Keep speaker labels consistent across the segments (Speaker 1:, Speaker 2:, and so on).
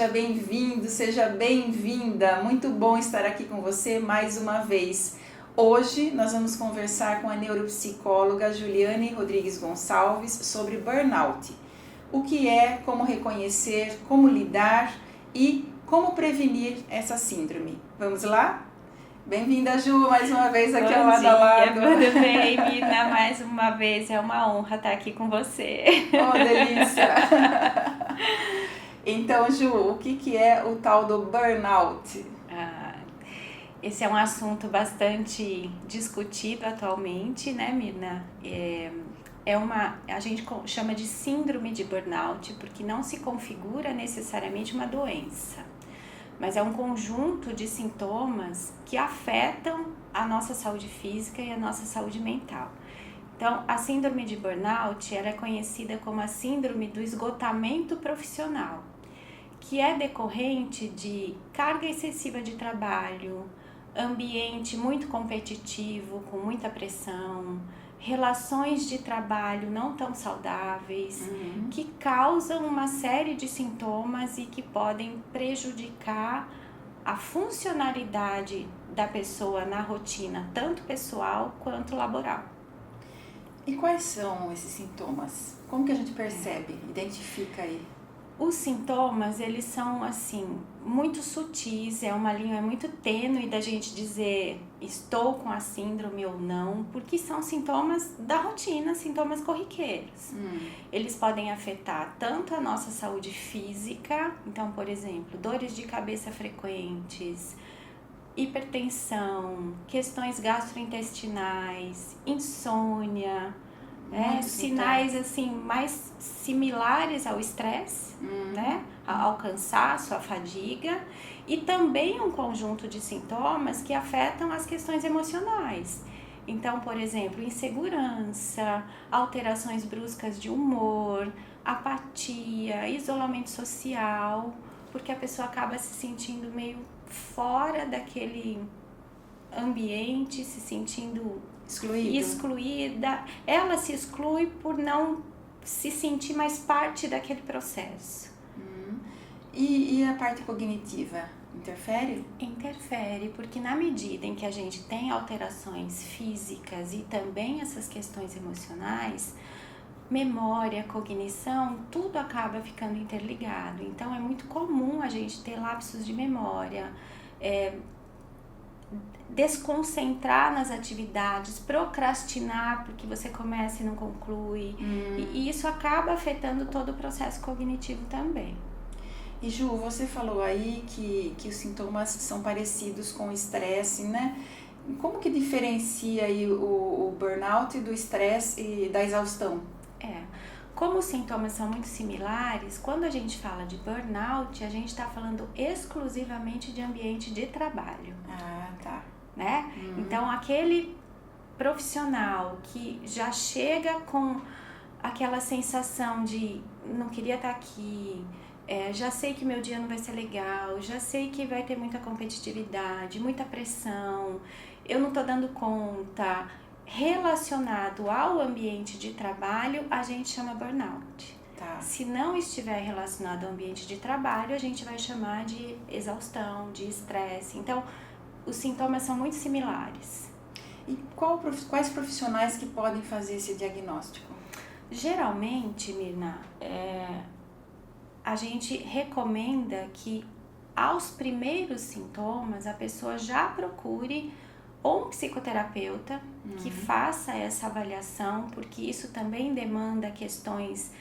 Speaker 1: seja bem-vindo, seja bem-vinda. Muito bom estar aqui com você mais uma vez. Hoje nós vamos conversar com a neuropsicóloga Juliane Rodrigues Gonçalves sobre burnout. O que é, como reconhecer, como lidar e como prevenir essa síndrome. Vamos lá? Bem-vinda, Ju, mais uma vez aqui ao lado a lado.
Speaker 2: Tudo bem, Mina? Mais uma vez, é uma honra estar aqui com você.
Speaker 1: Oh, delícia! Então, Ju, o que é o tal do burnout?
Speaker 2: Esse é um assunto bastante discutido atualmente, né, Mirna? A gente chama de síndrome de burnout porque não se configura necessariamente uma doença, mas é um conjunto de sintomas que afetam a nossa saúde física e a nossa saúde mental. Então, a síndrome de burnout ela é conhecida como a síndrome do esgotamento profissional, que é decorrente de carga excessiva de trabalho, ambiente muito competitivo, com muita pressão, relações de trabalho não tão saudáveis, que causam uma série de sintomas e que podem prejudicar a funcionalidade da pessoa na rotina, tanto pessoal quanto laboral.
Speaker 1: E quais são esses sintomas? Como que a gente percebe, identifica aí?
Speaker 2: Os sintomas, eles são assim, muito sutis, é uma linha muito tênue da gente dizer estou com a síndrome ou não, porque são sintomas da rotina, sintomas corriqueiros. Eles podem afetar tanto a nossa saúde física, então, por exemplo, dores de cabeça frequentes, hipertensão, questões gastrointestinais, insônia, sinais assim mais similares ao estresse, né? Ao cansaço, à fadiga, e também um conjunto de sintomas que afetam as questões emocionais. Então, por exemplo, insegurança, alterações bruscas de humor, apatia, isolamento social, porque a pessoa acaba se sentindo meio fora daquele ambiente, se sentindo excluída. Ela se exclui por não se sentir mais parte daquele processo.
Speaker 1: E a parte cognitiva, interfere?
Speaker 2: Interfere, porque na medida em que a gente tem alterações físicas e também essas questões emocionais, memória, cognição, tudo acaba ficando interligado. Então é muito comum a gente ter lapsos de memória, desconcentrar nas atividades, procrastinar porque você começa e não conclui, e isso acaba afetando todo o processo cognitivo também.
Speaker 1: E Ju, você falou aí que os sintomas são parecidos com o estresse, né? Como que diferencia aí o burnout do estresse e da exaustão?
Speaker 2: Como os sintomas são muito similares, quando a gente fala de burnout, a gente está falando exclusivamente de ambiente de trabalho.
Speaker 1: Tá.
Speaker 2: Né? Então, aquele profissional que já chega com aquela sensação de não queria estar aqui, já sei que meu dia não vai ser legal, já sei que vai ter muita competitividade, muita pressão, eu não estou dando conta, relacionado ao ambiente de trabalho, a gente chama burnout.
Speaker 1: Tá.
Speaker 2: Se não estiver relacionado ao ambiente de trabalho, a gente vai chamar de exaustão, de estresse. Então, os sintomas são muito similares.
Speaker 1: E quais profissionais que podem fazer esse diagnóstico?
Speaker 2: Geralmente, Mirna, a gente recomenda que aos primeiros sintomas a pessoa já procure ou um psicoterapeuta que faça essa avaliação, porque isso também demanda questões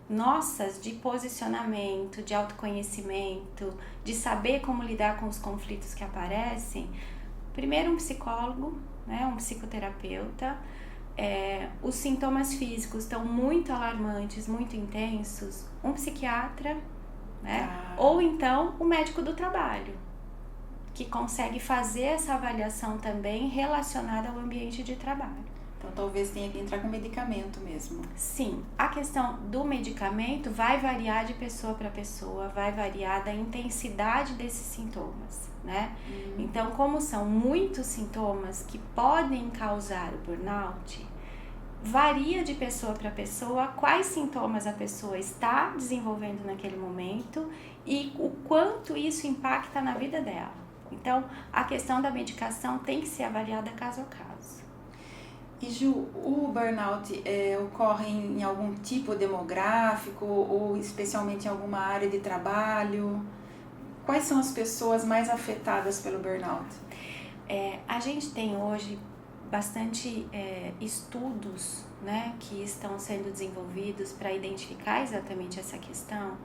Speaker 2: nossas de posicionamento, de autoconhecimento, de saber como lidar com os conflitos que aparecem. Primeiro um psicólogo, né, um psicoterapeuta. Os sintomas físicos estão muito alarmantes, muito intensos, um psiquiatra, né? Ou então o médico do trabalho, que consegue fazer essa avaliação também relacionada ao ambiente de trabalho.
Speaker 1: Então talvez tenha que entrar com medicamento mesmo.
Speaker 2: Sim, a questão do medicamento vai variar de pessoa para pessoa, vai variar da intensidade desses sintomas, né? Então, como são muitos sintomas que podem causar o burnout, varia de pessoa para pessoa quais sintomas a pessoa está desenvolvendo naquele momento e o quanto isso impacta na vida dela. Então, a questão da medicação tem que ser avaliada caso a caso.
Speaker 1: E Ju, o burnout ocorre em algum tipo demográfico ou especialmente em alguma área de trabalho? Quais são as pessoas mais afetadas pelo burnout?
Speaker 2: A gente tem hoje bastante estudos, né, que estão sendo desenvolvidos para identificar exatamente essa questão.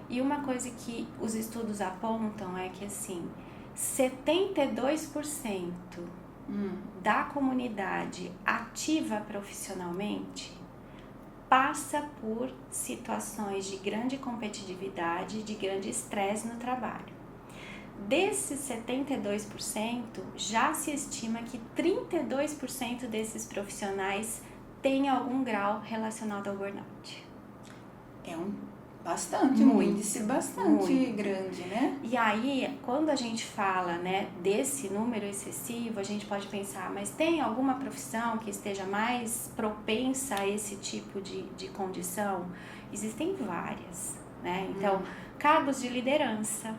Speaker 2: E uma coisa que os estudos apontam é que assim, 72% da comunidade ativa profissionalmente passa por situações de grande competitividade, de grande estresse no trabalho. Desses 72%, já se estima que 32% desses profissionais têm algum grau relacionado ao burnout.
Speaker 1: É um índice bastante grande, né?
Speaker 2: E aí, quando a gente fala, né, desse número excessivo, a gente pode pensar, mas tem alguma profissão que esteja mais propensa a esse tipo de condição? Existem várias, né? Então, cargos de liderança,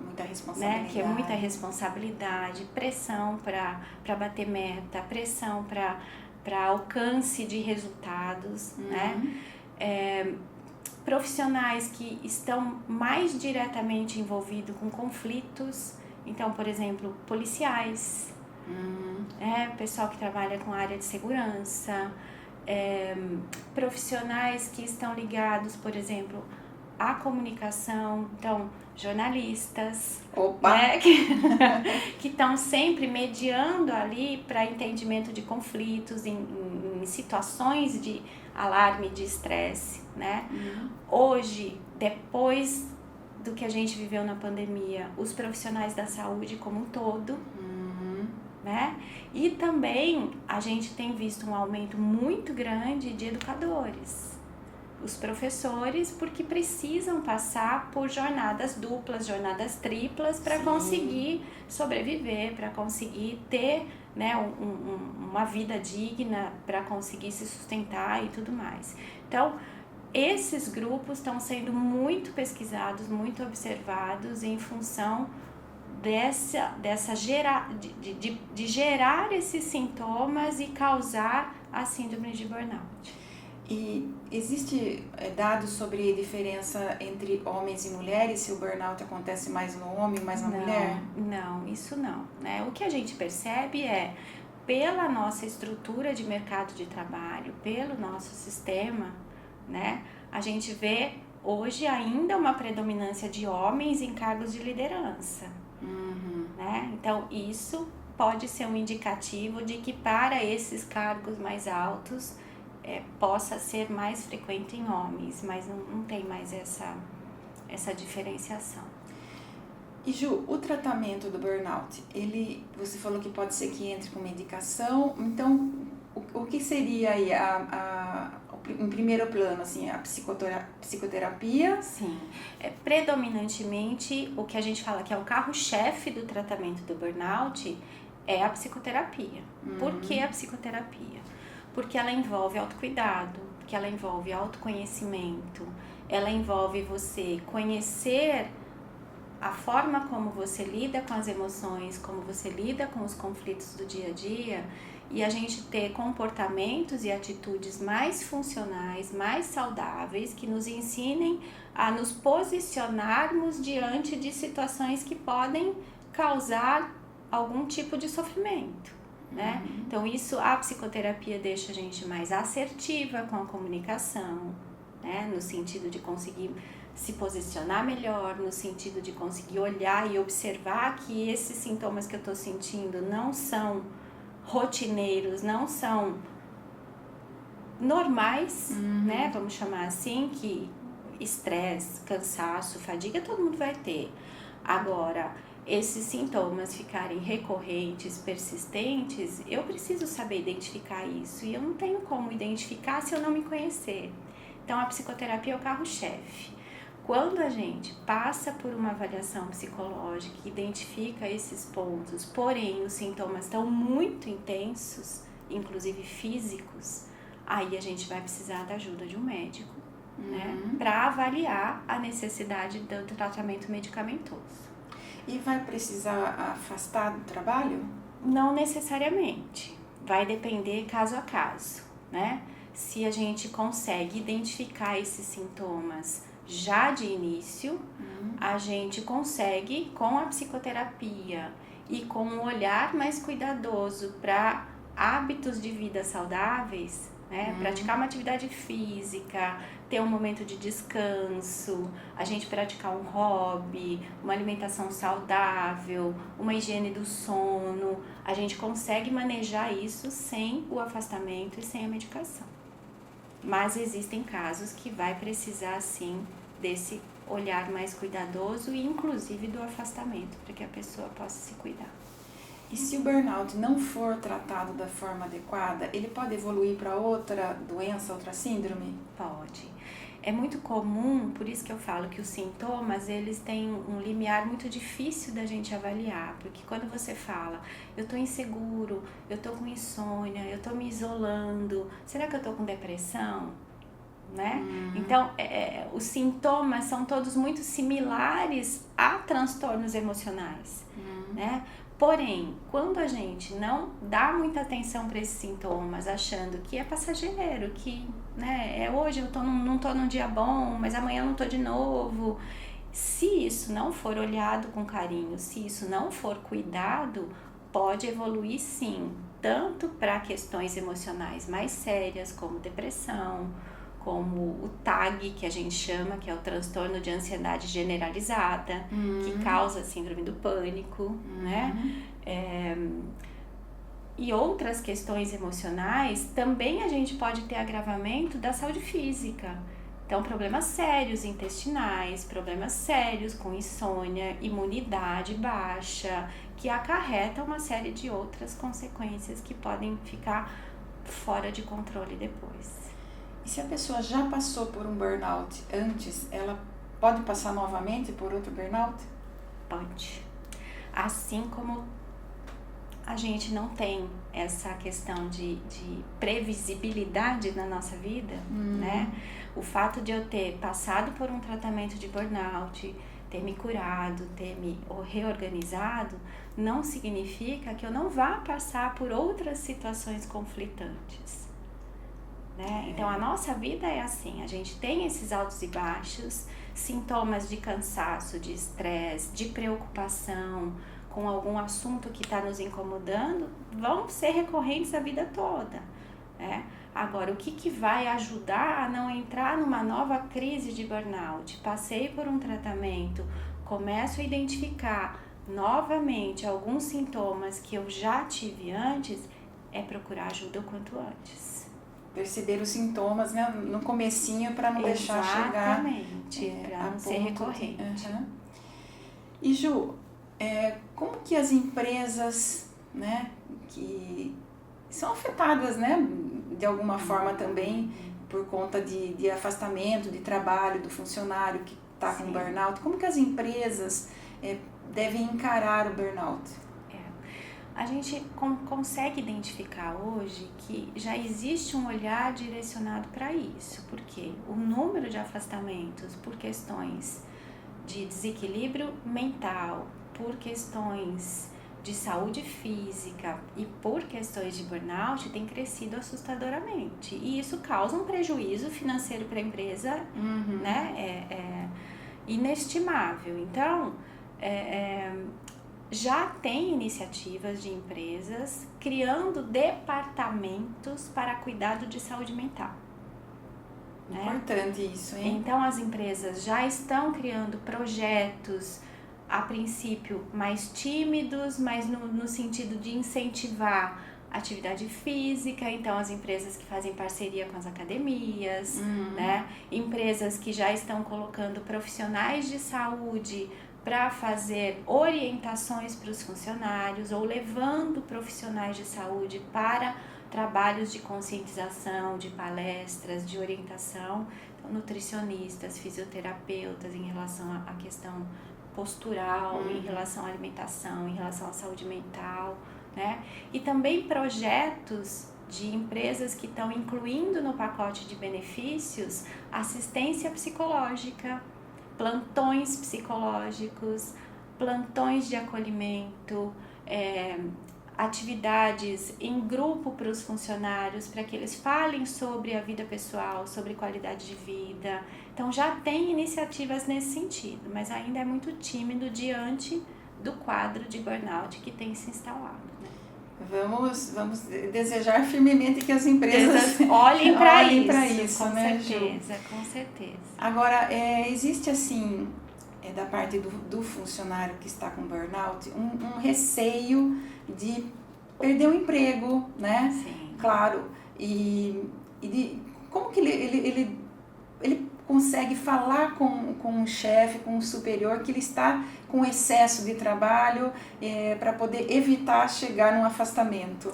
Speaker 1: muita responsabilidade.
Speaker 2: Né, que é muita responsabilidade, pressão para bater meta, pressão para alcance de resultados, né? Profissionais que estão mais diretamente envolvidos com conflitos, então, por exemplo, policiais, pessoal que trabalha com área de segurança, profissionais que estão ligados, por exemplo, à comunicação, então, jornalistas, né, que estão sempre mediando ali para entendimento de conflitos em situações de alarme, de estresse, né? Hoje, depois do que a gente viveu na pandemia, os profissionais da saúde como um todo, né? E também a gente tem visto um aumento muito grande de educadores. Os professores, porque precisam passar por jornadas duplas, jornadas triplas para conseguir sobreviver, para conseguir ter, né, uma vida digna, para conseguir se sustentar e tudo mais. Então, esses grupos estão sendo muito pesquisados, muito observados em função de gerar esses sintomas e causar a síndrome de burnout.
Speaker 1: E existe dados sobre diferença entre homens e mulheres, se o burnout acontece mais no homem ou mais na mulher?
Speaker 2: Não, isso não, né? O que a gente percebe é, pela nossa estrutura de mercado de trabalho, pelo nosso sistema, né? A gente vê hoje ainda uma predominância de homens em cargos de liderança, né? Então, isso pode ser um indicativo de que para esses cargos mais altos, possa ser mais frequente em homens, mas não tem mais essa diferenciação.
Speaker 1: E Ju, o tratamento do burnout, você falou que pode ser que entre com medicação, então o que seria aí em primeiro plano, assim, a psicoterapia?
Speaker 2: Sim, predominantemente o que a gente fala que é o carro-chefe do tratamento do burnout é a psicoterapia. Por que a psicoterapia? Porque ela envolve autocuidado, porque ela envolve autoconhecimento, ela envolve você conhecer a forma como você lida com as emoções, como você lida com os conflitos do dia a dia, e a gente ter comportamentos e atitudes mais funcionais, mais saudáveis, que nos ensinem a nos posicionarmos diante de situações que podem causar algum tipo de sofrimento. Né? Então a psicoterapia deixa a gente mais assertiva com a comunicação, né? No sentido de conseguir se posicionar melhor, no sentido de conseguir olhar e observar que esses sintomas que eu estou sentindo não são rotineiros, não são normais, né? Vamos chamar assim, que estresse, cansaço, fadiga, todo mundo vai ter. Agora, esses sintomas ficarem recorrentes, persistentes, eu preciso saber identificar isso e eu não tenho como identificar se eu não me conhecer. Então, a psicoterapia é o carro-chefe. Quando a gente passa por uma avaliação psicológica e identifica esses pontos, porém os sintomas estão muito intensos, inclusive físicos, aí a gente vai precisar da ajuda de um médico, né, para avaliar a necessidade do tratamento medicamentoso.
Speaker 1: E vai precisar afastar do trabalho?
Speaker 2: Não necessariamente, vai depender caso a caso, né? Se a gente consegue identificar esses sintomas já de início, a gente consegue, com a psicoterapia e com um olhar mais cuidadoso para hábitos de vida saudáveis, né? Praticar uma atividade física, ter um momento de descanso, a gente praticar um hobby, uma alimentação saudável, uma higiene do sono, a gente consegue manejar isso sem o afastamento e sem a medicação. Mas existem casos que vai precisar sim desse olhar mais cuidadoso e inclusive do afastamento, para que a pessoa possa se cuidar.
Speaker 1: E se o burnout não for tratado da forma adequada, ele pode evoluir para outra doença, outra síndrome?
Speaker 2: Pode. É muito comum, por isso que eu falo que os sintomas, eles têm um limiar muito difícil da gente avaliar, porque quando você fala, eu tô inseguro, eu tô com insônia, eu tô me isolando, será que eu tô com depressão? Né? Então, os sintomas são todos muito similares a transtornos emocionais, né? Porém, quando a gente não dá muita atenção para esses sintomas, achando que é passageiro, que, né, hoje eu não tô num dia bom, mas amanhã eu não tô de novo. Se isso não for olhado com carinho, se isso não for cuidado, pode evoluir sim, tanto para questões emocionais mais sérias, como depressão, como o TAG, que a gente chama, que é o transtorno de ansiedade generalizada, que causa síndrome do pânico, né? E outras questões emocionais, também a gente pode ter agravamento da saúde física. Então, problemas sérios intestinais, problemas sérios com insônia, imunidade baixa, que acarreta uma série de outras consequências que podem ficar fora de controle depois.
Speaker 1: E se a pessoa já passou por um burnout antes, ela pode passar novamente por outro burnout?
Speaker 2: Pode. Assim como a gente não tem essa questão de previsibilidade na nossa vida, né? O fato de eu ter passado por um tratamento de burnout, ter me curado, ter me reorganizado, não significa que eu não vá passar por outras situações conflitantes. Né? Então, a nossa vida é assim, a gente tem esses altos e baixos, sintomas de cansaço, de estresse, de preocupação com algum assunto que está nos incomodando, vão ser recorrentes a vida toda. Né? Agora, o que vai ajudar a não entrar numa nova crise de burnout? Passei por um tratamento, começo a identificar novamente alguns sintomas que eu já tive antes, é procurar ajuda o quanto antes.
Speaker 1: Perceber os sintomas, né, no comecinho para não deixar chegar.
Speaker 2: Exatamente, para não ser recorrente.
Speaker 1: E Ju, como que as empresas, né, que são afetadas, né, de alguma forma também por conta de afastamento de trabalho do funcionário que está com burnout, como que as empresas devem encarar o burnout?
Speaker 2: A gente consegue identificar hoje que já existe um olhar direcionado para isso, porque o número de afastamentos por questões de desequilíbrio mental, por questões de saúde física e por questões de burnout tem crescido assustadoramente. E isso causa um prejuízo financeiro para a empresa, né? Inestimável. Então, já tem iniciativas de empresas criando departamentos para cuidado de saúde mental. Né?
Speaker 1: Importante isso, hein?
Speaker 2: Então, as empresas já estão criando projetos, a princípio, mais tímidos, mas no sentido de incentivar atividade física. Então, as empresas que fazem parceria com as academias, né? Empresas que já estão colocando profissionais de saúde para fazer orientações para os funcionários ou levando profissionais de saúde para trabalhos de conscientização, de palestras, de orientação, então, nutricionistas, fisioterapeutas em relação à questão postural, em relação à alimentação, em relação à saúde mental, né? E também projetos de empresas que estão incluindo no pacote de benefícios assistência psicológica, plantões psicológicos, plantões de acolhimento, atividades em grupo para os funcionários, para que eles falem sobre a vida pessoal, sobre qualidade de vida. Então já tem iniciativas nesse sentido, mas ainda é muito tímido diante do quadro de burnout que tem se instalado. Né?
Speaker 1: Vamos desejar firmemente que as empresas
Speaker 2: olhem para isso,
Speaker 1: com
Speaker 2: né, certeza, Ju? Com certeza.
Speaker 1: Agora, existe assim, da parte do funcionário que está com burnout, um receio de perder o emprego, né?
Speaker 2: Sim.
Speaker 1: Claro. Como que ele consegue falar com o chefe, com o superior, que ele está com excesso de trabalho para poder evitar chegar num afastamento?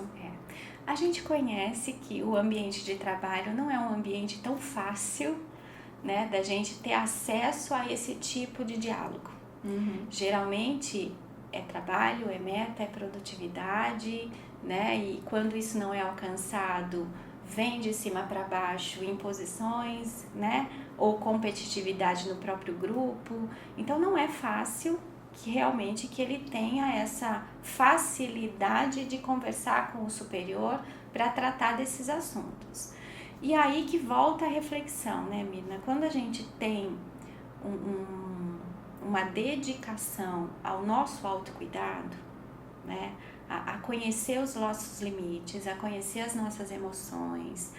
Speaker 2: A gente conhece que o ambiente de trabalho não é um ambiente tão fácil, né, da gente ter acesso a esse tipo de diálogo. Geralmente é trabalho, é meta, é produtividade, né, e quando isso não é alcançado, vem de cima para baixo imposições, né, ou competitividade no próprio grupo. Então não é fácil que realmente que ele tenha essa facilidade de conversar com o superior para tratar desses assuntos. E aí que volta a reflexão, né, Mirna? Quando a gente tem uma dedicação ao nosso autocuidado, né, a conhecer os nossos limites, a conhecer as nossas emoções,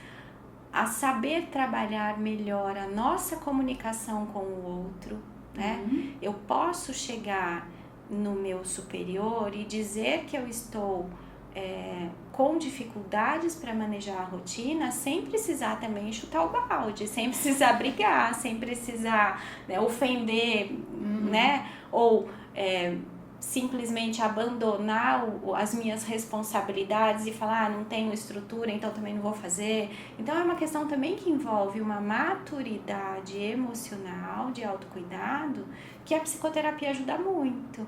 Speaker 2: a saber trabalhar melhor a nossa comunicação com o outro, né? Eu posso chegar no meu superior e dizer que eu estou com dificuldades para manejar a rotina, sem precisar também chutar o balde, sem precisar brigar, sem precisar, né, ofender, né? Ou simplesmente abandonar as minhas responsabilidades e falar, não tenho estrutura, então também não vou fazer. Então é uma questão também que envolve uma maturidade emocional de autocuidado que a psicoterapia ajuda muito,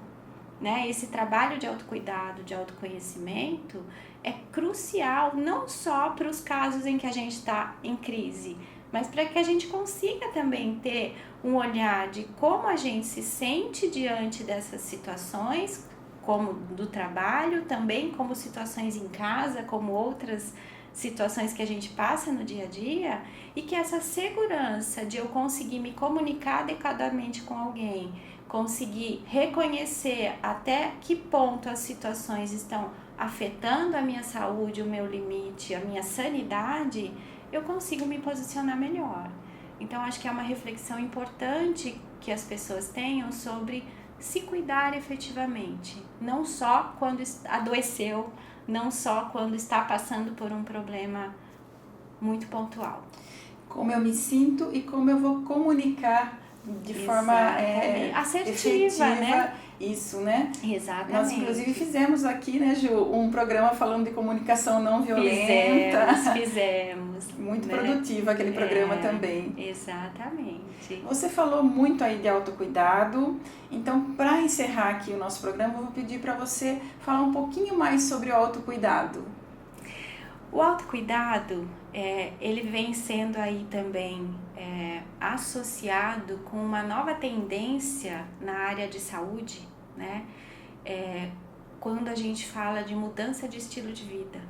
Speaker 2: né? Esse trabalho de autocuidado, de autoconhecimento é crucial não só para os casos em que a gente está em crise, mas para que a gente consiga também ter um olhar de como a gente se sente diante dessas situações, como do trabalho, também como situações em casa, como outras situações que a gente passa no dia a dia, e que essa segurança de eu conseguir me comunicar adequadamente com alguém, conseguir reconhecer até que ponto as situações estão afetando a minha saúde, o meu limite, a minha sanidade, eu consigo me posicionar melhor. Então, acho que é uma reflexão importante que as pessoas tenham sobre se cuidar efetivamente, não só quando adoeceu, não só quando está passando por um problema muito pontual.
Speaker 1: Como eu me sinto e como eu vou comunicar de forma
Speaker 2: assertiva, efetiva, né?
Speaker 1: Isso, né?
Speaker 2: Exatamente.
Speaker 1: Nós, inclusive, fizemos aqui, né, Ju, um programa falando de comunicação não violenta.
Speaker 2: Fizemos.
Speaker 1: Muito produtivo aquele programa também.
Speaker 2: Exatamente.
Speaker 1: Você falou muito aí de autocuidado, então, para encerrar aqui o nosso programa, eu vou pedir para você falar um pouquinho mais sobre o autocuidado.
Speaker 2: O autocuidado, ele vem sendo aí também associado com uma nova tendência na área de saúde, né? Quando a gente fala de mudança de estilo de vida.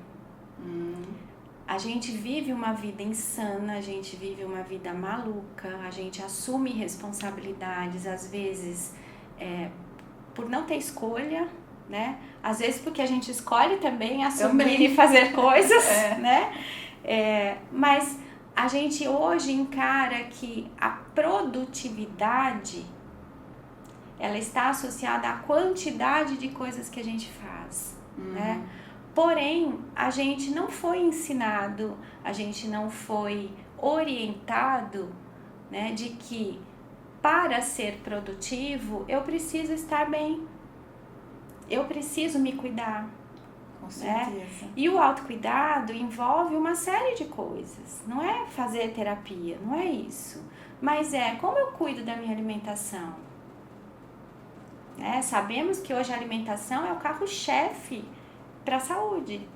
Speaker 2: A gente vive uma vida insana, a gente vive uma vida maluca, a gente assume responsabilidades, às vezes, por não ter escolha, né? Às vezes porque a gente escolhe também assumir e fazer coisas, né? Mas a gente hoje encara que a produtividade, ela está associada à quantidade de coisas que a gente faz, né? Porém, a gente não foi ensinado, a gente não foi orientado, né, de que para ser produtivo eu preciso estar bem, eu preciso me cuidar.
Speaker 1: Com certeza.
Speaker 2: Né? E o autocuidado envolve uma série de coisas, não é fazer terapia, não é isso, mas como eu cuido da minha alimentação. Sabemos que hoje a alimentação é o carro-chefe para a saúde.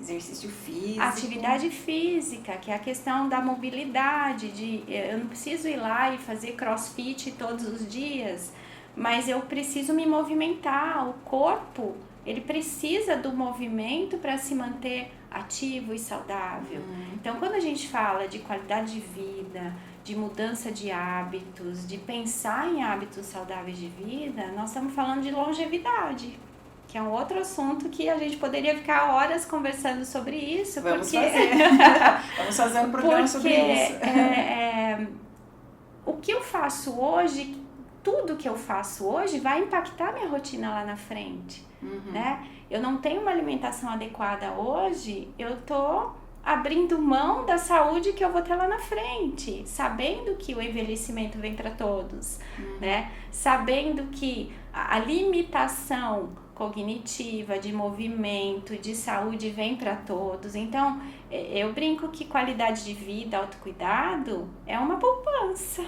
Speaker 1: Exercício físico.
Speaker 2: Atividade física, que é a questão da mobilidade, eu não preciso ir lá e fazer crossfit todos os dias, mas eu preciso me movimentar. O corpo, ele precisa do movimento para se manter ativo e saudável. Então, quando a gente fala de qualidade de vida, de mudança de hábitos, de pensar em hábitos saudáveis de vida, nós estamos falando de longevidade, que é um outro assunto que a gente poderia ficar horas conversando sobre isso.
Speaker 1: Vamos fazer um programa sobre isso.
Speaker 2: O que eu faço hoje, tudo que eu faço hoje vai impactar minha rotina lá na frente, né? Eu não tenho uma alimentação adequada hoje, eu tô abrindo mão da saúde que eu vou ter lá na frente, sabendo que o envelhecimento vem para todos, né? Sabendo que a limitação cognitiva, de movimento, de saúde vem para todos. Então, eu brinco que qualidade de vida, autocuidado é uma poupança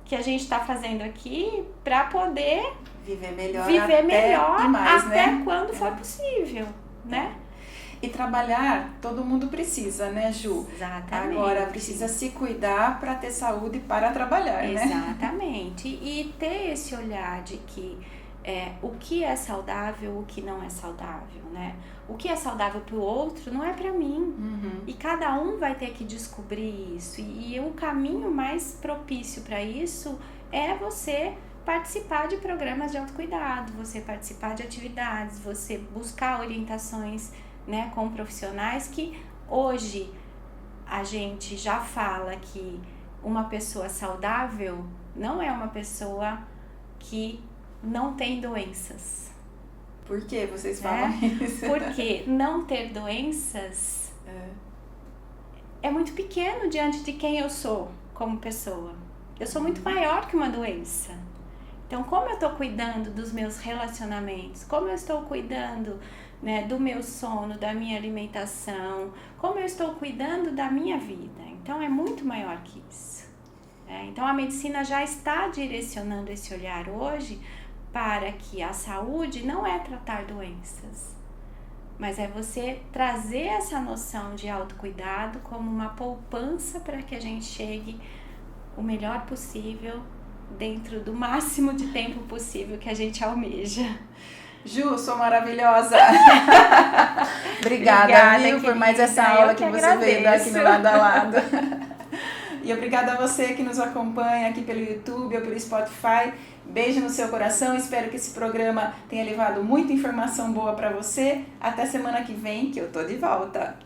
Speaker 2: que a gente está fazendo aqui para poder
Speaker 1: viver melhor
Speaker 2: até quando for possível, né?
Speaker 1: E trabalhar, todo mundo precisa, né, Ju?
Speaker 2: Exatamente.
Speaker 1: Agora, precisa se cuidar para ter saúde para trabalhar, né?
Speaker 2: Exatamente. E ter esse olhar de que o que é saudável, o que não é saudável, né? O que é saudável para o outro não é para mim. E cada um vai ter que descobrir isso. E o caminho mais propício para isso é você participar de programas de autocuidado, você participar de atividades, você buscar orientações, né, com profissionais que hoje a gente já fala que uma pessoa saudável não é uma pessoa que não tem doenças.
Speaker 1: Por que vocês falam isso?
Speaker 2: Porque não ter doenças é muito pequeno diante de quem eu sou como pessoa. Eu sou muito maior que uma doença. Então, como eu estou cuidando dos meus relacionamentos, como eu estou cuidando, né, do meu sono, da minha alimentação, como eu estou cuidando da minha vida. Então, é muito maior que isso. Então, a medicina já está direcionando esse olhar hoje para que a saúde não é tratar doenças, mas é você trazer essa noção de autocuidado como uma poupança para que a gente chegue o melhor possível dentro do máximo de tempo possível que a gente almeja.
Speaker 1: Ju, sou maravilhosa. Obrigada, viu, por mais essa aula que você veio dar aqui no Lado a Lado. E obrigada a você que nos acompanha aqui pelo YouTube ou pelo Spotify. Beijo no seu coração. Espero que esse programa tenha levado muita informação boa para você. Até semana que vem, que eu tô de volta.